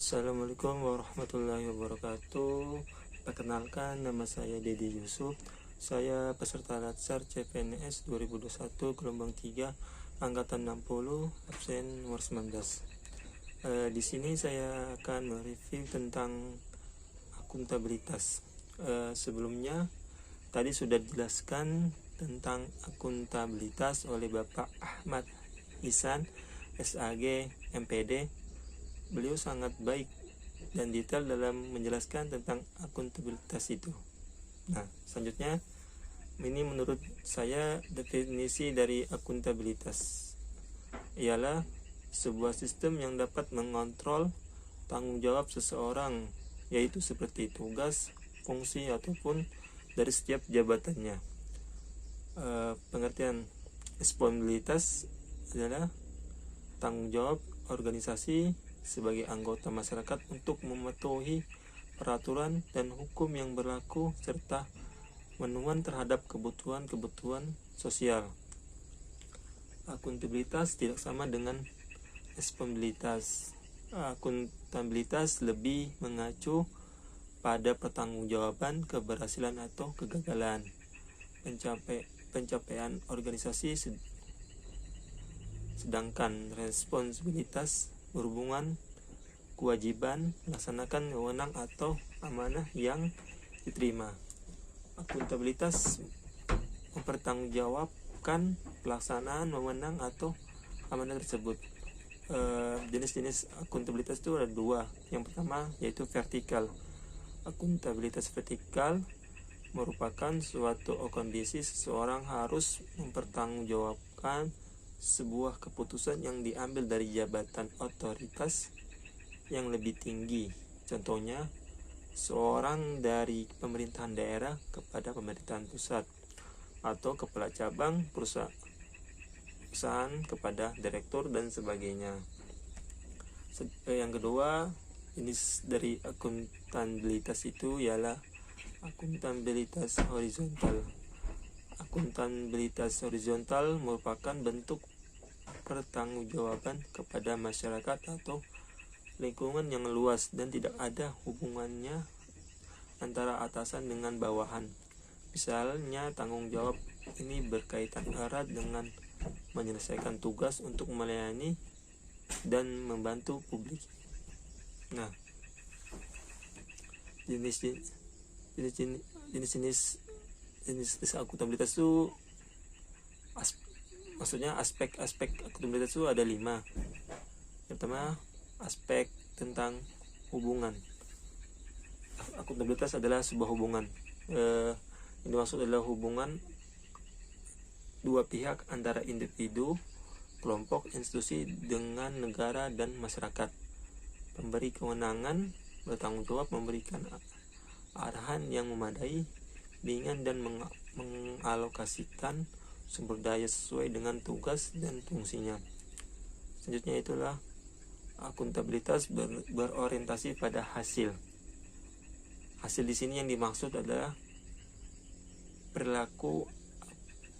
Assalamualaikum warahmatullahi wabarakatuh. Perkenalkan, nama saya Dedi Yusuf. Saya peserta Latsar CPNS 2021 gelombang 3 angkatan 60 absen nomor 19. Di sini saya akan mereview tentang akuntabilitas. Sebelumnya tadi sudah dijelaskan tentang akuntabilitas oleh Bapak Ahmad Ihsan SAG MPD. Beliau sangat baik dan detail dalam menjelaskan tentang akuntabilitas itu. Nah, selanjutnya ini menurut saya definisi dari akuntabilitas ialah sebuah sistem yang dapat mengontrol tanggung jawab seseorang, yaitu seperti tugas, fungsi, ataupun dari setiap jabatannya. Pengertian responsibilitas adalah tanggung jawab organisasi sebagai anggota masyarakat untuk mematuhi peraturan dan hukum yang berlaku serta menuan terhadap kebutuhan-kebutuhan sosial. Akuntabilitas tidak sama dengan responsibilitas. Akuntabilitas lebih mengacu pada pertanggungjawaban keberhasilan atau kegagalan pencapaian organisasi, sedangkan responsibilitas berhubungan kewajiban melaksanakan wewenang atau amanah yang diterima. Akuntabilitas mempertanggungjawabkan pelaksanaan wewenang atau amanah tersebut. Jenis-jenis akuntabilitas itu ada dua. Yang pertama yaitu vertikal. Akuntabilitas vertikal merupakan suatu kondisi seseorang harus mempertanggungjawabkan sebuah keputusan yang diambil dari jabatan otoritas yang lebih tinggi. Contohnya, seorang dari pemerintahan daerah kepada pemerintahan pusat, atau kepala cabang perusahaan kepada direktur dan sebagainya. Yang kedua, jenis dari akuntabilitas itu ialah akuntabilitas horizontal. Akuntabilitas horizontal merupakan bentuk pertanggungjawaban kepada masyarakat atau lingkungan yang luas dan tidak ada hubungannya antara atasan dengan bawahan. Misalnya, tanggung jawab ini berkaitan erat dengan menyelesaikan tugas untuk melayani dan membantu publik. Nah, jenis akuntabilitas itu maksudnya aspek-aspek akuntabilitas itu ada 5. Pertama, aspek tentang hubungan. Akuntabilitas adalah sebuah hubungan. Yang dimaksud adalah hubungan dua pihak antara individu, kelompok, institusi dengan negara dan masyarakat. Pemberi kewenangan bertanggung jawab memberikan arahan yang memadai, bimbingan dan mengalokasikan sumber daya sesuai dengan tugas dan fungsinya. Selanjutnya itulah akuntabilitas berorientasi pada hasil. Hasil di sini yang dimaksud adalah perilaku.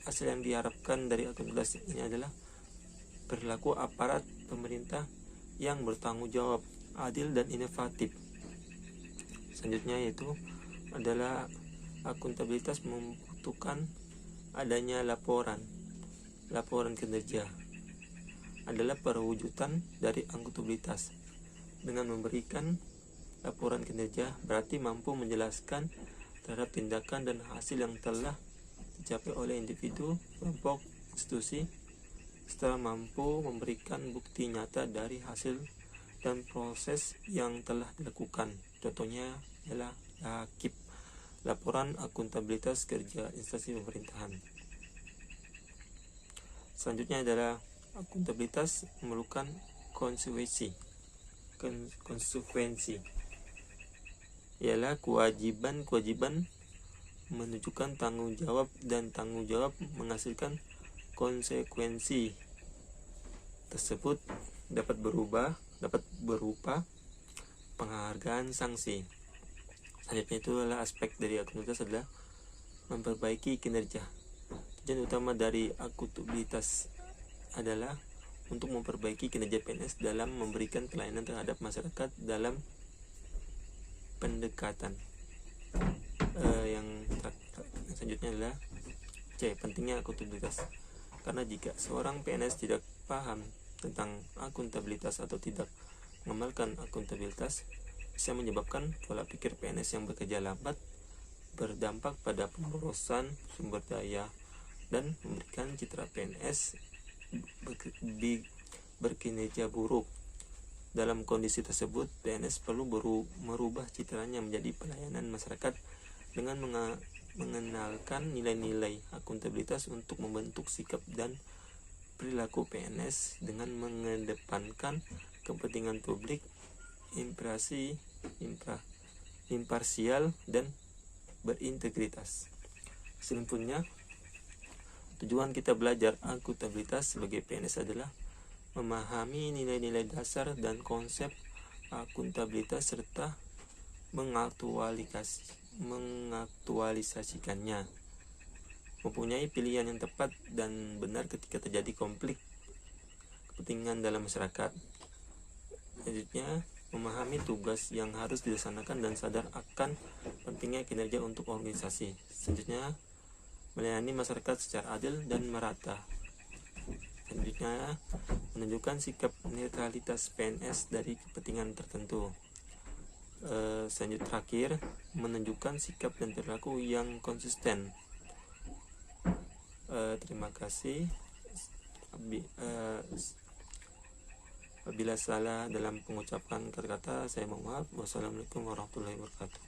Hasil yang diharapkan dari akuntabilitas ini adalah perilaku aparat pemerintah yang bertanggung jawab, adil dan inovatif. Selanjutnya yaitu adalah akuntabilitas membutuhkan adanya laporan kinerja adalah perwujudan dari akuntabilitas. Dengan memberikan laporan kinerja berarti mampu menjelaskan terhadap tindakan dan hasil yang telah dicapai oleh individu, kelompok, institusi, setelah mampu memberikan bukti nyata dari hasil dan proses yang telah dilakukan. Contohnya adalah LAKIP, laporan akuntabilitas kerja instansi pemerintahan. Selanjutnya adalah akuntabilitas memerlukan konsekuensi. Ialah kewajiban menunjukkan tanggung jawab dan tanggung jawab menghasilkan konsekuensi tersebut dapat berupa penghargaan sanksi. Selanjutnya itu adalah aspek dari akuntabilitas adalah memperbaiki kinerja. Tujuan utama dari akuntabilitas adalah untuk memperbaiki kinerja PNS dalam memberikan pelayanan terhadap masyarakat dalam pendekatan. Yang selanjutnya adalah C. Pentingnya akuntabilitas. Karena jika seorang PNS tidak paham tentang akuntabilitas atau tidak mengamalkan akuntabilitas, bisa menyebabkan pola pikir PNS yang bekerja lambat, berdampak pada pemborosan sumber daya, dan memberikan citra PNS berkinerja buruk. Dalam kondisi tersebut, PNS perlu merubah citranya menjadi pelayanan masyarakat dengan mengenalkan nilai-nilai akuntabilitas untuk membentuk sikap dan perilaku PNS dengan mengedepankan kepentingan publik, imparsial, dan berintegritas. Sempurna, tujuan kita belajar akuntabilitas sebagai PNS adalah memahami nilai-nilai dasar dan konsep akuntabilitas serta mengaktualisasikannya, mempunyai pilihan yang tepat dan benar ketika terjadi konflik kepentingan dalam masyarakat. Selanjutnya, memahami tugas yang harus dilaksanakan dan sadar akan pentingnya kinerja untuk organisasi. Selanjutnya, melayani masyarakat secara adil dan merata. Selanjutnya, menunjukkan sikap netralitas PNS dari kepentingan tertentu. Selanjutnya terakhir, menunjukkan sikap dan perilaku yang konsisten. Terima kasih. Apabila salah dalam pengucapan kata-kata, saya mohon maaf. Wassalamualaikum warahmatullahi wabarakatuh.